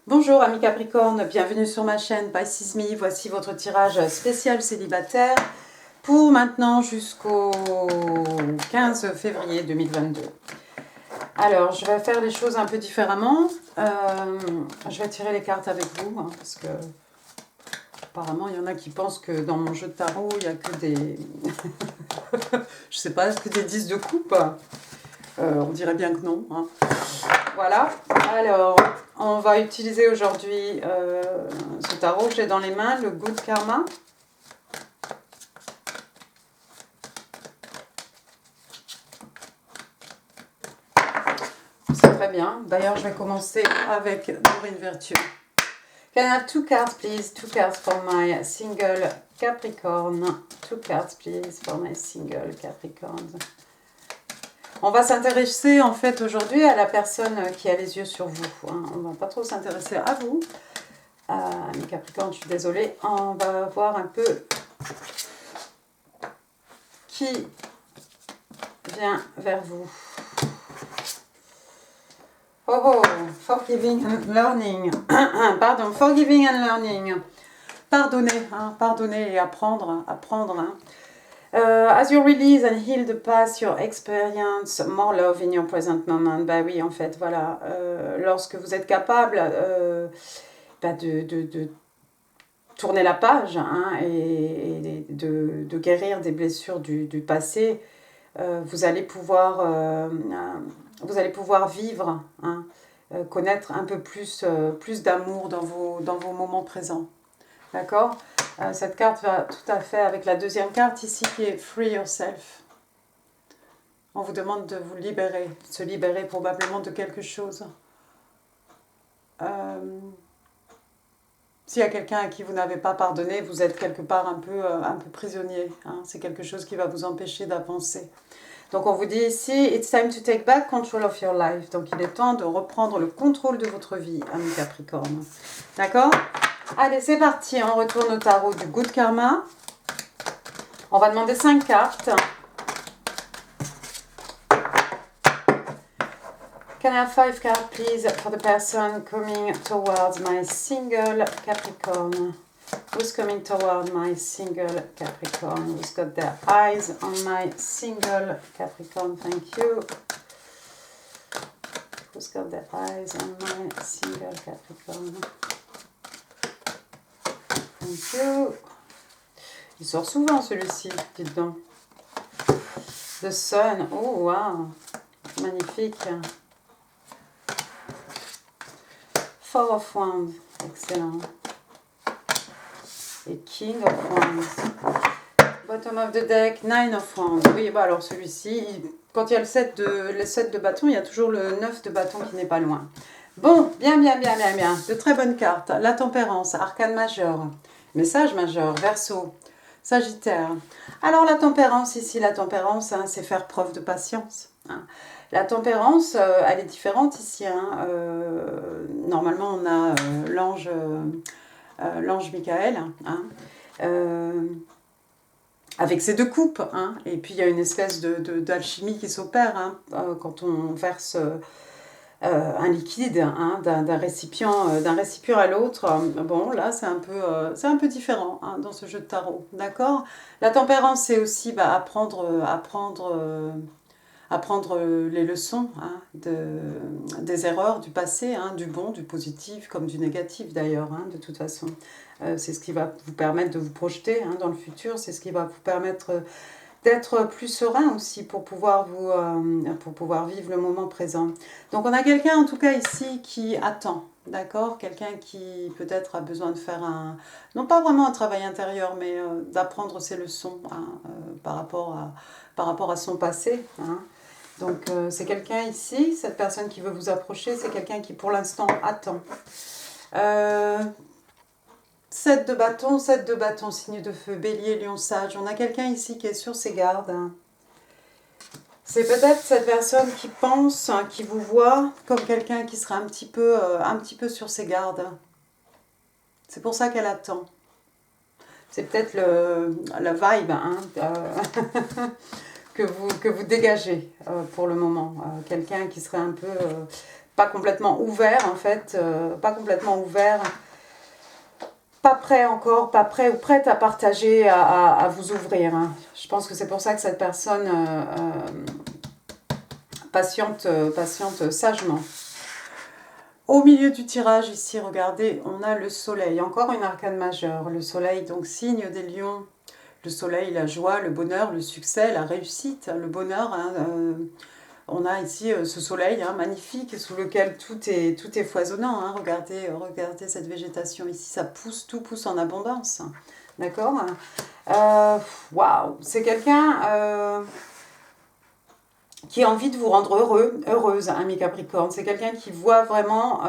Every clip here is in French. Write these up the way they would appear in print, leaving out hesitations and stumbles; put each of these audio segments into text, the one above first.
Bonjour amis Capricorne, bienvenue sur ma chaîne Pisces Me. Voici votre tirage spécial célibataire pour maintenant jusqu'au 15 février 2022. Alors, je vais faire les choses un peu différemment. Je vais tirer les cartes avec vous, parce que apparemment il y en a qui pensent que dans mon jeu de tarot, il n'y a que des... je sais pas, que des 10 de coupe. On dirait bien que non. Voilà, alors on va utiliser aujourd'hui ce tarot que j'ai dans les mains, le Good Karma. C'est très bien. D'ailleurs, je vais commencer avec Dorine Virtue. Can I have 2 cards, please? 2 cards for my single Capricorn. 2 cards, please, for my single Capricorn. On va s'intéresser en fait aujourd'hui à la personne qui a les yeux sur vous. On ne va pas trop s'intéresser à vous. Mes Capricornes, je suis désolée. On va voir un peu qui vient vers vous. Oh, forgiving and learning. Pardon, forgiving and learning. Pardonner, pardonner et apprendre. As you release and heal the past, you experience more love in your present moment. Bah oui, en fait, voilà. Lorsque vous êtes capable de tourner la page et de guérir des blessures du passé, vous allez pouvoir vivre, connaître un peu plus d'amour dans vos moments présents. D'accord ? Cette carte va tout à fait avec la deuxième carte ici qui est Free Yourself. On vous demande de vous libérer, de se libérer probablement de quelque chose. S'il y a quelqu'un à qui vous n'avez pas pardonné, vous êtes quelque part un peu prisonnier. C'est quelque chose qui va vous empêcher d'avancer. Donc on vous dit ici, it's time to take back control of your life. Donc il est temps de reprendre le contrôle de votre vie, amis Capricorne. D'accord ? Allez, c'est parti, on retourne au tarot du Good Karma. On va demander 5 cartes. Can I have 5 cards, please, for the person coming towards my single Capricorn? Who's coming toward my single Capricorn? Who's got their eyes on my single Capricorn? Thank you. Who's got their eyes on my single Capricorn? Thank you. Il sort souvent celui-ci, dites donc. The Sun. Oh, wow. Magnifique. Four of Wands. Excellent. Et King of Wands. Bottom of the deck, Nine of Wands. Oui, bah alors celui-ci, quand il y a le 7 de bâton, il y a toujours le 9 de bâton qui n'est pas loin. Bon, bien. De très bonnes cartes. La tempérance, arcane majeur. Message majeur, Verseau, Sagittaire. Alors la tempérance ici, c'est faire preuve de patience. La tempérance, elle est différente ici. Normalement, on a l'ange Michael, avec ses 2 coupes. Et puis il y a une espèce d'alchimie qui s'opère quand on verse un liquide d'un récipient à l'autre. Bon, là c'est un peu différent dans ce jeu de tarot, d'accord. La tempérance, c'est aussi apprendre les leçons des erreurs du passé, du bon, du positif comme du négatif d'ailleurs, de toute façon. C'est ce qui va vous permettre de vous projeter dans le futur, c'est ce qui va vous permettre d'être plus serein aussi pour pouvoir vivre le moment présent. Donc on a quelqu'un en tout cas ici qui attend, d'accord, quelqu'un qui peut-être a besoin de faire non pas vraiment un travail intérieur, mais d'apprendre ses leçons par rapport à son passé. Donc c'est quelqu'un ici, cette personne qui veut vous approcher, c'est quelqu'un qui pour l'instant attend. 7 de bâton, signe de feu, bélier, lion, sage. On a quelqu'un ici qui est sur ses gardes. C'est peut-être cette personne qui pense, qui vous voit comme quelqu'un qui sera un petit peu sur ses gardes. C'est pour ça qu'elle attend. C'est peut-être la vibe que vous dégagez pour le moment. Quelqu'un qui serait un peu pas complètement ouvert en fait, pas complètement ouvert, pas prêt encore, pas prêt ou prête à partager, à vous ouvrir. Hein. Je pense que c'est pour ça que cette personne patiente sagement. Au milieu du tirage ici, regardez, on a le soleil, encore une arcane majeure. Le soleil, donc signe des lions. Le soleil, la joie, le bonheur, le succès, la réussite, le bonheur. Hein, on a ici ce soleil hein, magnifique sous lequel tout est foisonnant. Hein. Regardez cette végétation ici, ça pousse, tout pousse en abondance. D'accord. Waouh, c'est quelqu'un qui a envie de vous rendre heureuse, hein, mi Capricorne. C'est quelqu'un qui voit vraiment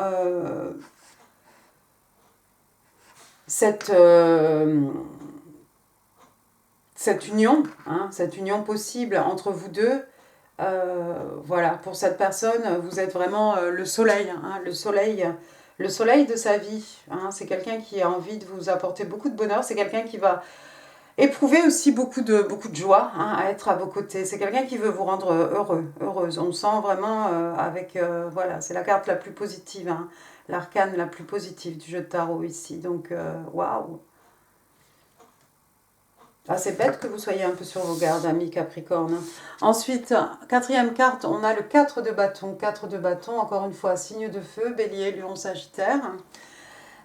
cette union, hein, cette union possible entre vous deux. Voilà, pour cette personne, vous êtes vraiment le soleil, hein, le soleil de sa vie. Hein. C'est quelqu'un qui a envie de vous apporter beaucoup de bonheur. C'est quelqu'un qui va éprouver aussi beaucoup de joie hein, à être à vos côtés. C'est quelqu'un qui veut vous rendre heureuse. On sent vraiment avec, voilà, c'est la carte la plus positive, hein, l'arcane la plus positive du jeu de tarot ici. Donc, waouh. Ah, c'est bête que vous soyez un peu sur vos gardes, amis Capricorne. Ensuite, quatrième carte, on a le 4 de bâton. 4 de bâton, encore une fois, signe de feu, bélier, lion, sagittaire.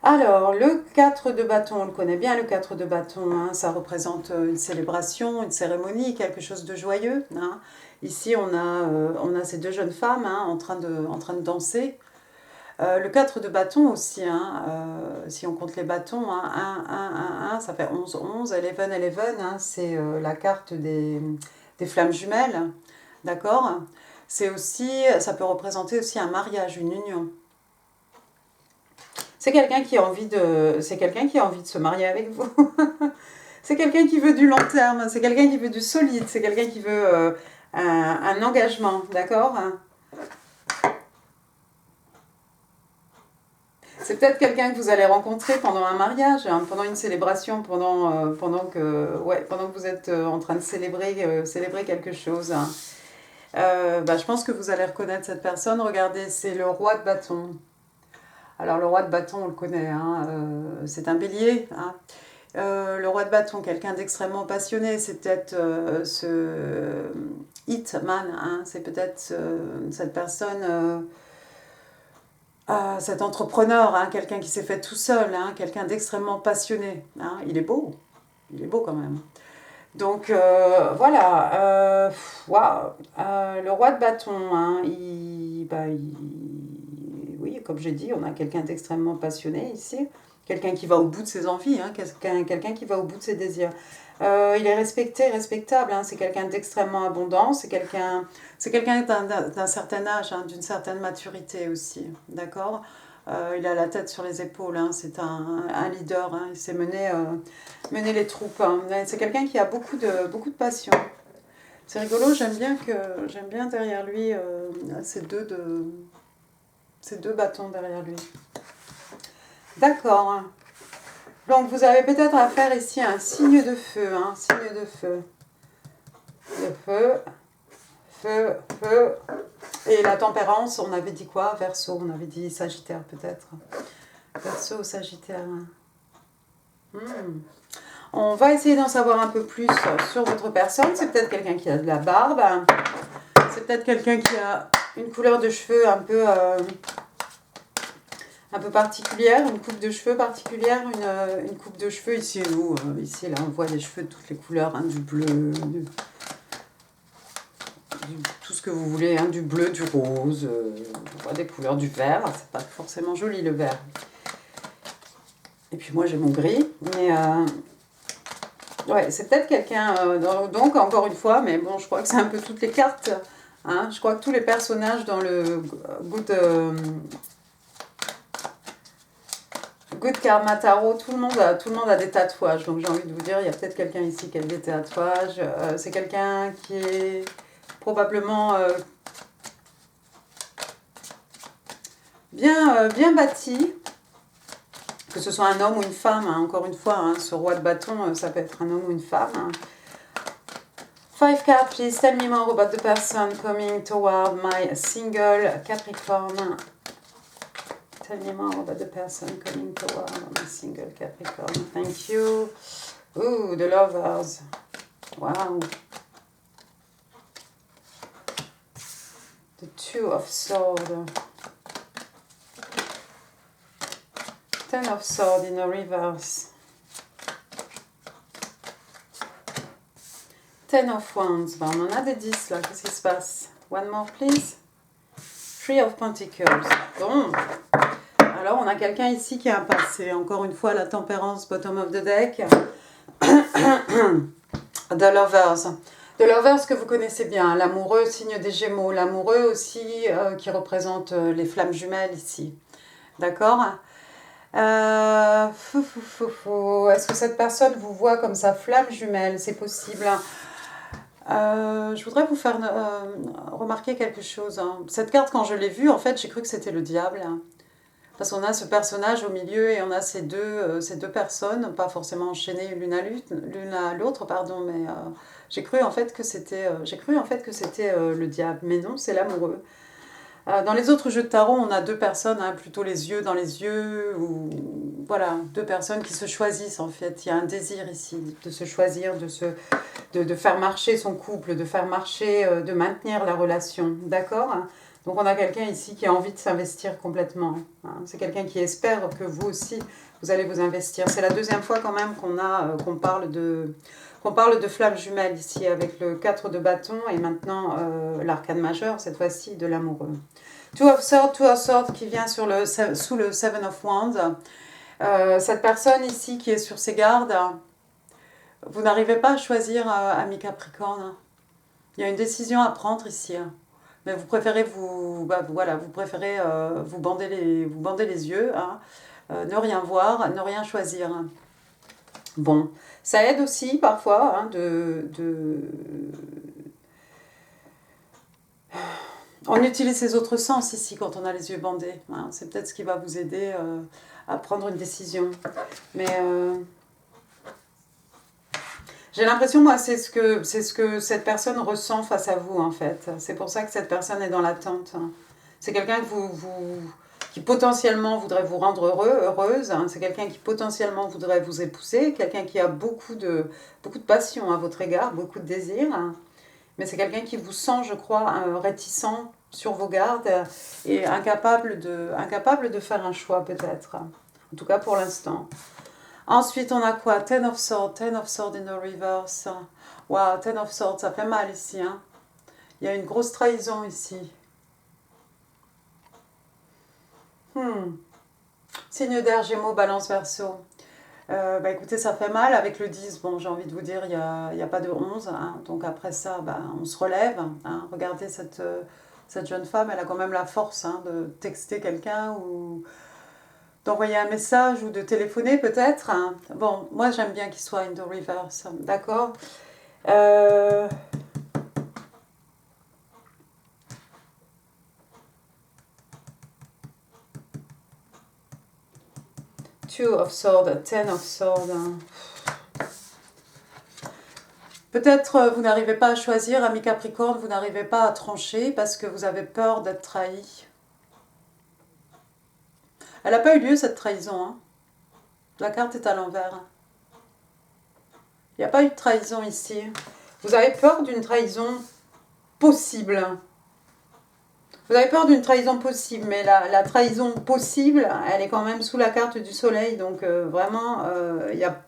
Alors, le 4 de bâton, on le connaît bien, le 4 de bâton, hein, ça représente une célébration, une cérémonie, quelque chose de joyeux. Hein. Ici, on a ces deux jeunes femmes hein, en train de danser. Le 4 de bâton aussi, hein, si on compte les bâtons, hein, 1, 1, 1, 1, ça fait 11, 11, 11, hein, c'est la carte des flammes jumelles, d'accord. C'est aussi, ça peut représenter aussi un mariage, une union. C'est quelqu'un qui a envie de se marier avec vous. C'est quelqu'un qui veut du long terme, c'est quelqu'un qui veut du solide, c'est quelqu'un qui veut un engagement, d'accord. C'est peut-être quelqu'un que vous allez rencontrer pendant un mariage, hein, pendant une célébration, pendant que vous êtes en train de célébrer quelque chose. Hein. Je pense que vous allez reconnaître cette personne. Regardez, c'est le roi de bâton. Alors le roi de bâton, on le connaît, hein, c'est un bélier. Hein. Le roi de bâton, quelqu'un d'extrêmement passionné, c'est peut-être ce hitman, hein, c'est peut-être cette personne... cet entrepreneur, hein, quelqu'un qui s'est fait tout seul, hein, quelqu'un d'extrêmement passionné. Hein, il est beau quand même. Donc voilà, wow, le roi de bâton, hein, oui, comme j'ai dit, on a quelqu'un d'extrêmement passionné ici, quelqu'un qui va au bout de ses envies, hein, quelqu'un qui va au bout de ses désirs. Il est respecté, respectable, hein, c'est quelqu'un d'extrêmement abondant, c'est quelqu'un d'un certain âge, hein, d'une certaine maturité aussi, d'accord. Il a la tête sur les épaules, hein, c'est un leader, hein, il sait mener les troupes. Hein. C'est quelqu'un qui a beaucoup de passion. C'est rigolo, j'aime bien derrière lui ces deux bâtons derrière lui. D'accord. Donc vous avez peut-être à faire ici un signe de feu, hein, signe de feu. Le feu, feu, feu. Et la tempérance, on avait dit quoi? Verseau, on avait dit Sagittaire peut-être. Verseau, Sagittaire. On va essayer d'en savoir un peu plus sur votre personne. C'est peut-être quelqu'un qui a de la barbe. C'est peut-être quelqu'un qui a une couleur de cheveux un peu particulière, une coupe de cheveux particulière, une coupe de cheveux ici ici là on voit des cheveux de toutes les couleurs, hein, du bleu, tout ce que vous voulez, hein, du bleu, du rose, on voit des couleurs, du vert, c'est pas forcément joli le vert. Et puis moi j'ai mon gris, mais ouais, c'est peut-être quelqu'un, donc encore une fois, mais bon je crois que c'est un peu toutes les cartes, hein, je crois que tous les personnages dans le Good Karma Tarot, tout le monde a des tatouages, donc j'ai envie de vous dire, il y a peut-être quelqu'un ici qui a des tatouages, c'est quelqu'un qui est probablement bien bâti, que ce soit un homme ou une femme, hein, encore une fois, hein, ce roi de bâton, ça peut être un homme ou une femme. Hein. 5 cards, please tell me more about the person coming toward my single Capricorn. Tell me more about the person coming toward a single Capricorn. Thank you. Ooh, the Lovers. Wow. The Two of Swords. Ten of Swords in a reverse. Ten of Wands. Ben, on en a des 10 là. Qu'est-ce qui se passe? One more, please. Three of Pentacles. Bon. Alors, on a quelqu'un ici qui a un passé. Encore une fois, la tempérance, bottom of the deck. The Lovers. The Lovers que vous connaissez bien. L'amoureux, signe des Gémeaux. L'amoureux aussi qui représente les flammes jumelles ici. D'accord? Est-ce que cette personne vous voit comme sa flamme jumelle? C'est possible. Je voudrais vous faire remarquer quelque chose. Hein. Cette carte, quand je l'ai vue, en fait, j'ai cru que c'était le diable. Hein. Parce qu'on a ce personnage au milieu et on a ces deux personnes, pas forcément enchaînées l'une à l'autre, pardon, mais j'ai cru en fait que c'était le diable. Mais non, c'est l'amoureux. Dans les autres jeux de tarot, on a deux personnes, hein, plutôt les yeux dans les yeux, ou voilà, deux personnes qui se choisissent en fait. Il y a un désir ici de se choisir, de faire marcher son couple, de faire marcher, de maintenir la relation, d'accord? Donc on a quelqu'un ici qui a envie de s'investir complètement. Hein. C'est quelqu'un qui espère que vous aussi, vous allez vous investir. C'est la deuxième fois quand même qu'on parle de flamme jumelle ici avec le 4 de bâton et maintenant l'arcane majeur, cette fois-ci de l'amoureux. Two of Swords qui vient sous le Seven of Wands. Cette personne ici qui est sur ses gardes, vous n'arrivez pas à choisir ami Capricorne. Il y a une décision à prendre ici. Mais vous préférez vous bander les yeux, hein, ne rien voir, ne rien choisir. Bon, ça aide aussi parfois hein, On utilise ses autres sens ici quand on a les yeux bandés. Hein. C'est peut-être ce qui va vous aider à prendre une décision. Mais j'ai l'impression, moi, c'est ce que cette personne ressent face à vous, en fait. C'est pour ça que cette personne est dans l'attente. C'est quelqu'un qui potentiellement voudrait vous rendre heureuse. Hein. C'est quelqu'un qui potentiellement voudrait vous épouser. Quelqu'un qui a beaucoup de passion à votre égard, beaucoup de désir. Hein. Mais c'est quelqu'un qui vous sent, je crois, réticent sur vos gardes et incapable de faire un choix, peut-être. En tout cas, pour l'instant. Ensuite, on a quoi? Ten of Swords in the reverse. Wow, Ten of Swords, ça fait mal ici. Hein. Il y a une grosse trahison ici. Signe d'air, Gémeaux, Balance, Verseau. Écoutez, ça fait mal avec le 10. Bon, j'ai envie de vous dire, il n'y a pas de 11. Hein. Donc après ça, on se relève. Hein. Regardez cette jeune femme, elle a quand même la force hein, de texter quelqu'un ou d'envoyer un message ou de téléphoner peut-être. Hein. Bon, moi j'aime bien qu'il soit in the reverse, d'accord. Two of Swords, Ten of Swords. Hein. Peut-être vous n'arrivez pas à choisir, ami Capricorne, vous n'arrivez pas à trancher parce que vous avez peur d'être trahi. Elle n'a pas eu lieu cette trahison. Hein. La carte est à l'envers. Il n'y a pas eu de trahison ici. Vous avez peur d'une trahison possible. Vous avez peur d'une trahison possible, mais la trahison possible, elle est quand même sous la carte du soleil. Donc vraiment, il y a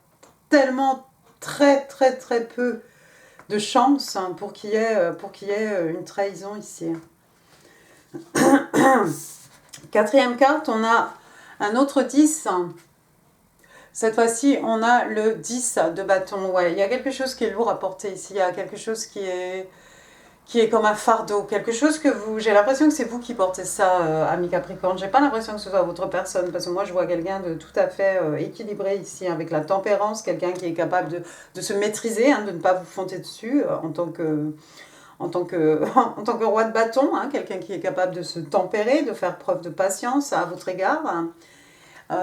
tellement très peu de chances hein, pour qu'il y ait une trahison ici. Quatrième carte, on a un autre 10. Cette fois-ci, on a le 10 de bâton. Ouais, il y a quelque chose qui est lourd à porter ici. Il y a quelque chose qui est comme un fardeau. Quelque chose que j'ai l'impression que c'est vous qui portez ça, ami Capricorne. J'ai pas l'impression que ce soit votre personne. Parce que moi, je vois quelqu'un de tout à fait équilibré ici, avec la tempérance. Quelqu'un qui est capable de se maîtriser, hein, de ne pas vous fonter dessus en tant que roi de bâton. Hein, quelqu'un qui est capable de se tempérer, de faire preuve de patience à votre égard. Hein.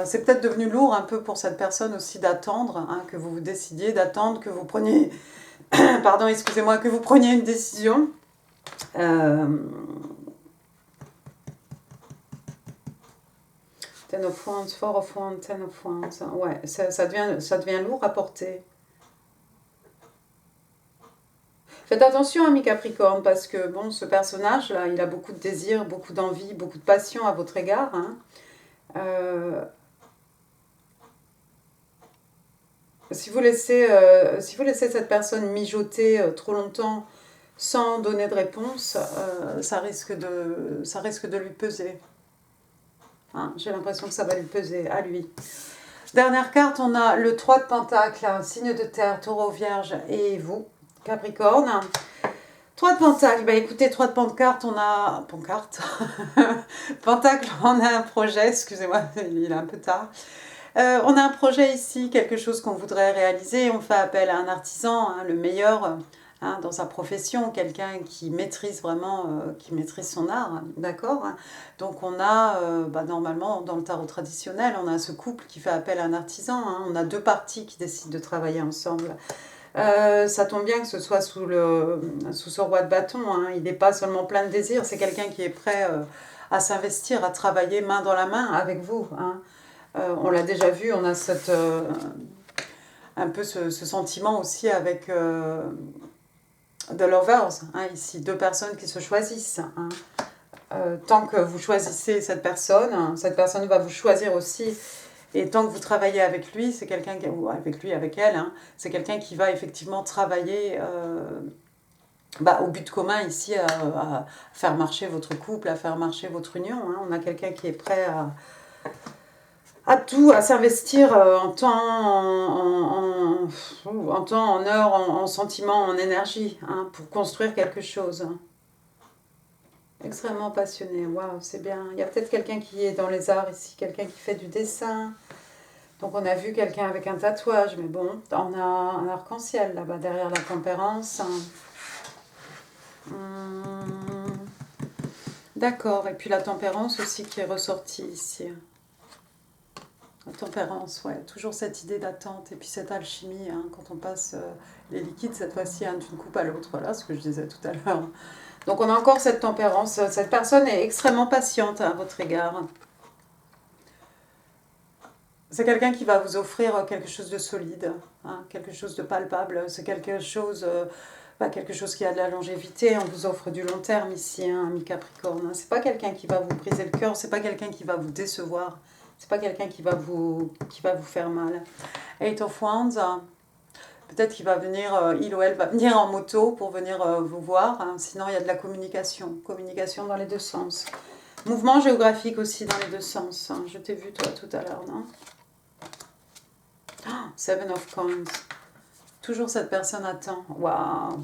C'est peut-être devenu lourd un peu pour cette personne aussi d'attendre, hein, que vous décidiez d'attendre, que vous preniez, pardon, excusez-moi, que vous preniez une décision. Ten of Wands, Four of Wands, Ten of Wands. Ouais, ça devient lourd à porter. Faites attention, ami Capricorne, parce que bon, ce personnage-là, il a beaucoup de désir, beaucoup d'envie, beaucoup de passion à votre égard. Hein. Si vous laissez cette personne mijoter trop longtemps sans donner de réponse, ça risque de lui peser. Hein, j'ai l'impression que ça va lui peser à lui. Dernière carte, on a le 3 de Pentacle, signe de terre, Taureau, Vierge et vous, Capricorne. 3 de Pentacle, bah écoutez, 3 de Pentacle, on a... Pentacle, on a un projet, excusez-moi, il est un peu tard. On a un projet ici, quelque chose qu'on voudrait réaliser, on fait appel à un artisan, hein, le meilleur hein, dans sa profession, quelqu'un qui maîtrise vraiment, qui maîtrise son art, d'accord. Donc on a, normalement dans le tarot traditionnel, on a ce couple qui fait appel à un artisan, hein, on a deux parties qui décident de travailler ensemble. Ça tombe bien que ce soit sous ce roi de bâton, hein, il n'est pas seulement plein de désir, c'est quelqu'un qui est prêt à s'investir, à travailler main dans la main avec vous, hein. On l'a déjà vu, on a un peu ce sentiment aussi avec The Lovers, hein, ici, deux personnes qui se choisissent. Hein. Tant que vous choisissez cette personne va vous choisir aussi. Et tant que vous travaillez avec lui, c'est quelqu'un qui, ou avec lui, avec elle, hein, c'est quelqu'un qui va effectivement travailler au but commun ici, à faire marcher votre couple, à faire marcher votre union. Hein. On a quelqu'un qui est prêt à tout, à s'investir en temps, en heures, en sentiments, en énergie, hein, pour construire quelque chose. Extrêmement passionné, waouh, c'est bien. Il y a peut-être quelqu'un qui est dans les arts ici, quelqu'un qui fait du dessin. Donc on a vu quelqu'un avec un tatouage, mais bon, on a un arc-en-ciel là-bas derrière la tempérance. D'accord, et puis la tempérance aussi qui est ressortie ici. La tempérance, ouais, toujours cette idée d'attente et puis cette alchimie, hein, quand on passe les liquides, cette fois-ci, hein, d'une coupe à l'autre, voilà ce que je disais tout à l'heure. Donc on a encore cette tempérance, cette personne est extrêmement patiente à votre égard. C'est quelqu'un qui va vous offrir quelque chose de solide, hein, quelque chose de palpable, c'est quelque chose qui a de la longévité, on vous offre du long terme ici, hein, ami Capricorne. Hein. C'est pas quelqu'un qui va vous briser le cœur, c'est pas quelqu'un qui va vous décevoir. C'est pas quelqu'un qui va vous faire mal. Eight of Wands, peut-être qu'il va venir, il ou elle va venir en moto pour venir vous voir. Hein. Sinon, il y a de la communication. Communication dans les deux sens. Mouvement géographique aussi dans les deux sens. Hein. Je t'ai vu toi tout à l'heure, non? Seven of Coins. Toujours cette personne attend. Waouh.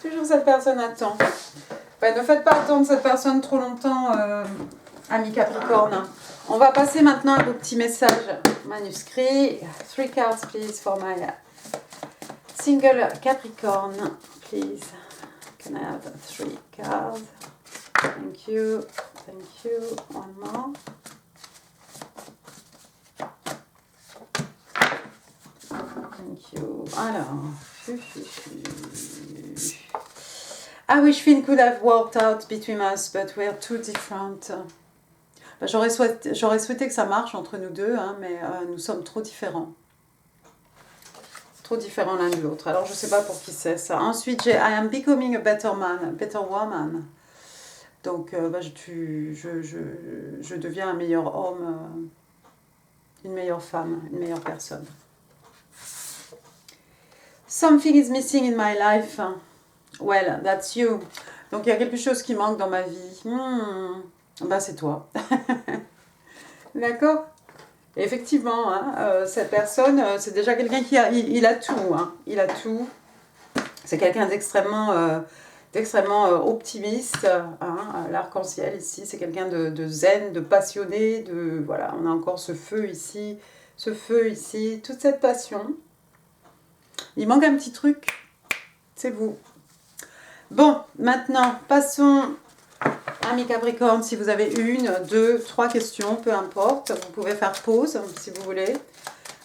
Toujours cette personne attend. Ne faites pas attendre cette personne trop longtemps. Ami Capricorne. On va passer maintenant à vos petits messages manuscrits. 3 cards, please, for my single Capricorn. Please. Can I have 3 cards? Thank you. Thank you. One more. Thank you. Alors. I wish things could have worked out between us, but we are too different. J'aurais souhaité que ça marche entre nous deux, hein, mais nous sommes trop différents. Trop différents l'un de l'autre. Alors, je ne sais pas pour qui c'est ça. Ensuite, j'ai I am becoming a better man, a better woman. Donc, je deviens un meilleur homme, une meilleure femme, une meilleure personne. Something is missing in my life. Well, that's you. Donc, il y a quelque chose qui manque dans ma vie. C'est toi. D'accord? Effectivement, hein, cette personne, c'est déjà quelqu'un qui a... Il a tout. Hein, il a tout. C'est quelqu'un d'extrêmement optimiste. Hein, l'arc-en-ciel ici, c'est quelqu'un de zen, de passionné. Voilà, on a encore ce feu ici, toute cette passion. Il manque un petit truc. C'est vous. Bon, maintenant, passons, ami Capricorne, si vous avez 1, 2, 3 questions, peu importe, vous pouvez faire pause si vous voulez.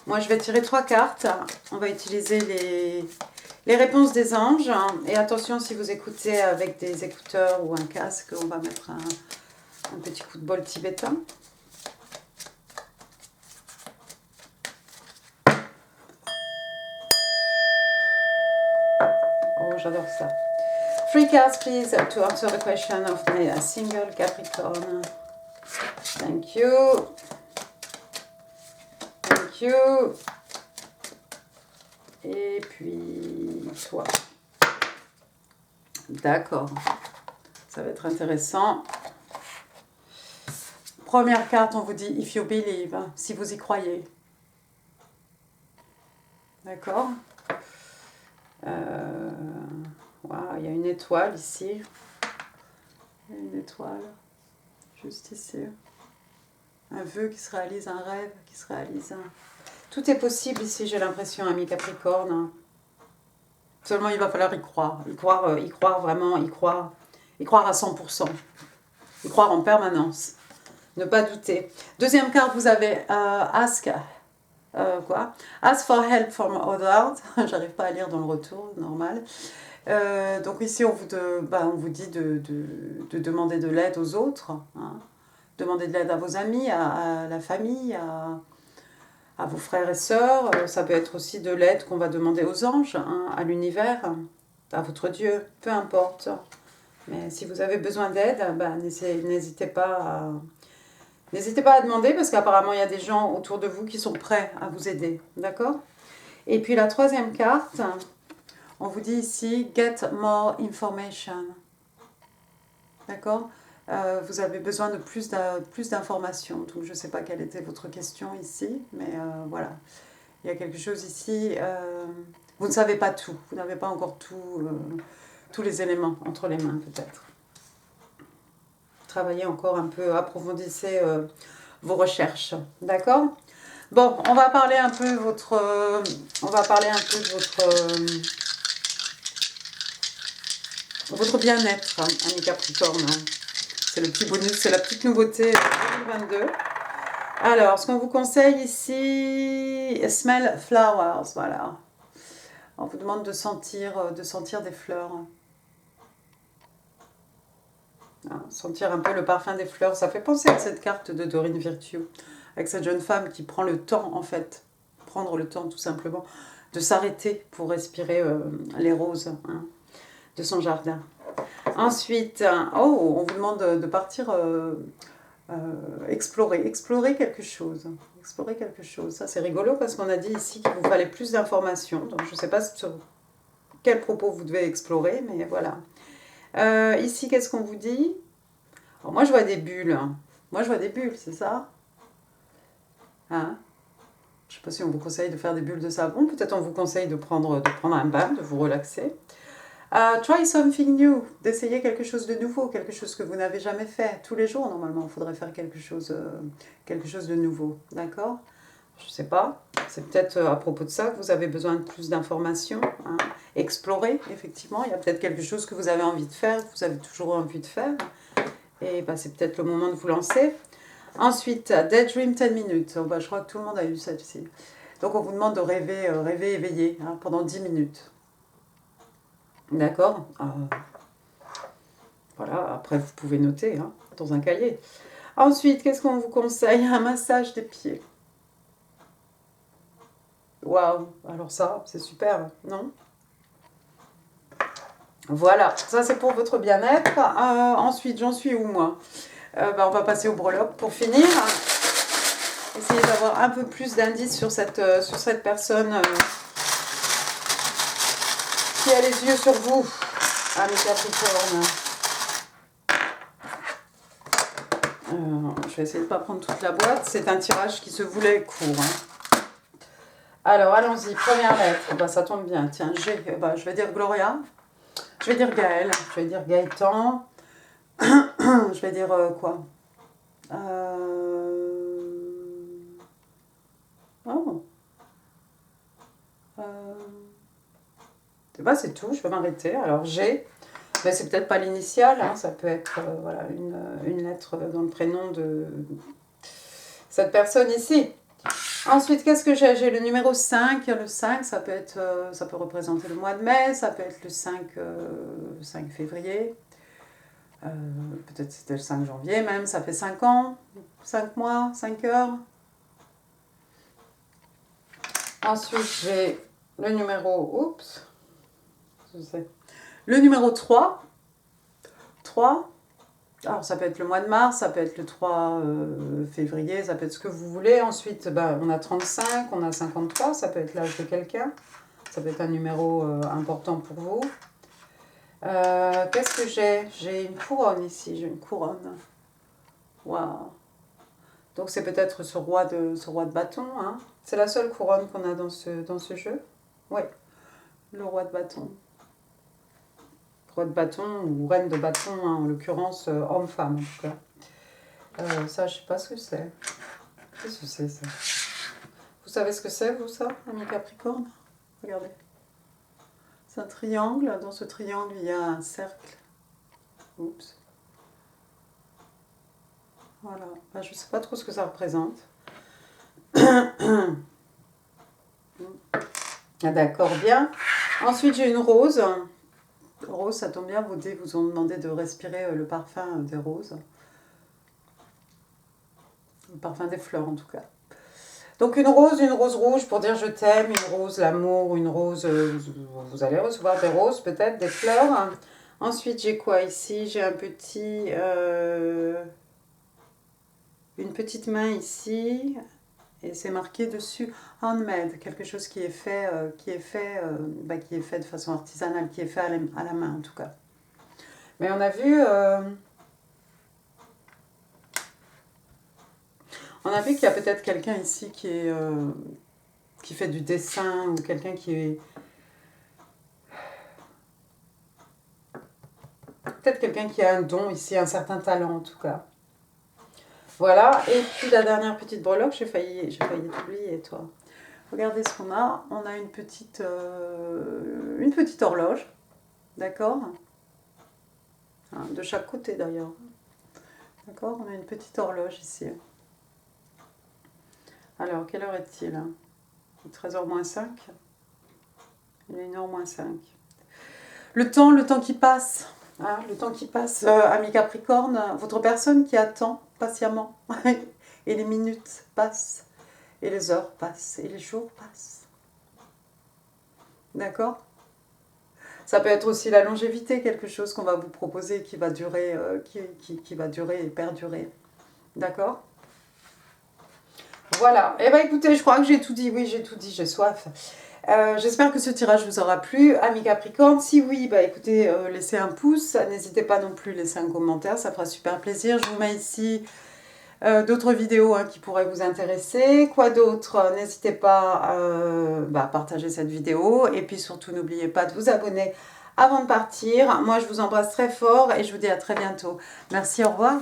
Moi, je vais tirer 3 cartes. On va utiliser les réponses des anges. Et attention, si vous écoutez avec des écouteurs ou un casque, on va mettre Un petit coup de bol tibétain. Oh, j'adore ça. 3 cards, please, to answer the question of my single Capricorn. Thank you. Thank you. Et puis, toi. D'accord. Ça va être intéressant. Première carte, on vous dit « If you believe », si vous y croyez. D'accord. Wow, il y a une étoile ici. Il y a une étoile, juste ici. Un vœu qui se réalise, un rêve qui se réalise. Tout est possible ici, j'ai l'impression, ami Capricorne. Seulement, il va falloir y croire. Y croire vraiment, y croire à 100%. Y croire en permanence. Ne pas douter. Deuxième carte, vous avez Ask for help from others. J'arrive pas à lire dans le retour, normal. Donc ici, on vous dit de demander de l'aide aux autres. Hein. Demander de l'aide à vos amis, à la famille, à vos frères et sœurs. Ça peut être aussi de l'aide qu'on va demander aux anges, hein, à l'univers, à votre Dieu, peu importe. Mais si vous avez besoin d'aide, n'hésitez pas à demander, parce qu'apparemment il y a des gens autour de vous qui sont prêts à vous aider. D'accord? Et puis la troisième carte, on vous dit ici « Get more information ». D'accord? Vous avez besoin de plus d'informations. Donc je ne sais pas quelle était votre question ici, mais voilà. Il y a quelque chose ici. Vous ne savez pas tout. Vous n'avez pas encore tous les éléments entre les mains, peut-être. Travaillez encore un peu, approfondissez vos recherches. D'accord? Bon, on va parler un peu de votre bien-être, hein, ami Capricorne. C'est le petit bonus, c'est la petite nouveauté 2022. Alors, ce qu'on vous conseille ici, smell flowers, voilà. On vous demande de sentir des fleurs. Sentir un peu le parfum des fleurs. Ça fait penser à cette carte de Dorine Virtue, avec cette jeune femme qui prend le temps, en fait, prendre le temps tout simplement, de s'arrêter pour respirer les roses, hein, de son jardin. Ensuite, on vous demande de partir explorer quelque chose. Explorer quelque chose. Ça, c'est rigolo parce qu'on a dit ici qu'il vous fallait plus d'informations. Donc, je ne sais pas sur quel propos vous devez explorer, mais voilà. Ici, qu'est-ce qu'on vous dit? Alors, moi, je vois des bulles. Moi, je vois des bulles, c'est ça? Hein? Je ne sais pas si on vous conseille de faire des bulles de savon. Peut-être on vous conseille de prendre un bain, de vous relaxer. Try something new, d'essayer quelque chose de nouveau, quelque chose que vous n'avez jamais fait. Tous les jours, normalement, il faudrait faire quelque chose de nouveau. D'accord? Je ne sais pas. C'est peut-être à propos de ça que vous avez besoin de plus d'informations. Hein. Explorer, effectivement. Il y a peut-être quelque chose que vous avez envie de faire, que vous avez toujours envie de faire. Et c'est peut-être le moment de vous lancer. Ensuite, Daydream 10 minutes. Je crois que tout le monde a eu celle-ci. Donc, on vous demande de rêver éveillé, hein, pendant 10 minutes. D'accord. Voilà, après vous pouvez noter, hein, dans un cahier. Ensuite, qu'est-ce qu'on vous conseille? Un massage des pieds. Waouh, alors ça, c'est super, non? Voilà, ça c'est pour votre bien-être. Ensuite, j'en suis où moi? On va passer au breloque pour finir. Essayez d'avoir un peu plus d'indices sur cette personne qui a les yeux sur vous, ami Capricorne. Je vais essayer de ne pas prendre toute la boîte. C'est un tirage qui se voulait court. Hein. Alors, allons-y. Première lettre. Ça tombe bien. Tiens, je vais dire Gloria. Je vais dire Gaël. Je vais dire Gaëtan. Je vais dire quoi? C'est tout. Je vais m'arrêter. Alors, G. Mais c'est peut-être pas l'initiale, hein, ça peut être voilà, une lettre dans le prénom de cette personne ici. Ensuite, qu'est-ce que j'ai? J'ai le numéro 5. Le 5, ça peut représenter le mois de mai, ça peut être le 5 février. Peut-être c'était le 5 janvier même, ça fait 5 ans, 5 mois, 5 heures. Ensuite, j'ai le numéro, oups, je sais, le numéro 3. 3. Alors, ça peut être le mois de mars, ça peut être le 3 février, ça peut être ce que vous voulez. Ensuite, on a 35, on a 53, ça peut être l'âge de quelqu'un. Ça peut être un numéro important pour vous. Qu'est-ce que j'ai? J'ai une couronne ici, j'ai une couronne. Waouh! Donc, c'est peut-être ce roi de bâton. Hein. C'est la seule couronne qu'on a dans ce jeu. Oui, le roi de bâton. Roi de bâton ou reine de bâton, hein, en l'occurrence homme-femme en tout cas. Ça, je sais pas ce que c'est. Qu'est-ce que c'est ça? Vous savez ce que c'est, vous, ça, ami Capricorne? Regardez. C'est un triangle. Dans ce triangle, il y a un cercle. Oups. Voilà. Je ne sais pas trop ce que ça représente. D'accord, bien. Ensuite, j'ai une rose. Rose, ça tombe bien, vos dés vous ont demandé de respirer le parfum des roses. Le parfum des fleurs, en tout cas. Donc une rose rouge pour dire je t'aime, une rose l'amour, une rose, vous allez recevoir des roses peut-être, des fleurs. Ensuite j'ai quoi ici? J'ai un petit, une petite main ici et c'est marqué dessus handmade, quelque chose qui est fait, qui est fait de façon artisanale, qui est fait à la main en tout cas. Mais on a vu... On a vu qu'il y a peut-être quelqu'un ici qui fait du dessin ou quelqu'un qui est... Peut-être quelqu'un qui a un don ici, un certain talent en tout cas. Voilà, et puis la dernière petite breloque, j'ai failli t'oublier toi. Regardez ce qu'on a. On a une petite horloge, d'accord? De chaque côté d'ailleurs. D'accord? On a une petite horloge ici. Alors, quelle heure est-il? 13h moins 5. Il est 1h moins 5. Le temps qui passe. Hein, le temps qui passe, ami Capricorne, votre personne qui attend patiemment. Et les minutes passent. Et les heures passent. Et les jours passent. D'accord? Ça peut être aussi la longévité, quelque chose qu'on va vous proposer qui va durer, qui va durer et perdurer. D'accord? Voilà. Eh bien, écoutez, je crois que j'ai tout dit. Oui, j'ai tout dit, j'ai soif. J'espère que ce tirage vous aura plu, amis Capricorne. Si oui, écoutez, laissez un pouce. N'hésitez pas non plus à laisser un commentaire, ça fera super plaisir. Je vous mets ici d'autres vidéos qui pourraient vous intéresser. Quoi d'autre? N'hésitez pas à partager cette vidéo. Et puis surtout, n'oubliez pas de vous abonner avant de partir. Moi, je vous embrasse très fort et je vous dis à très bientôt. Merci, au revoir.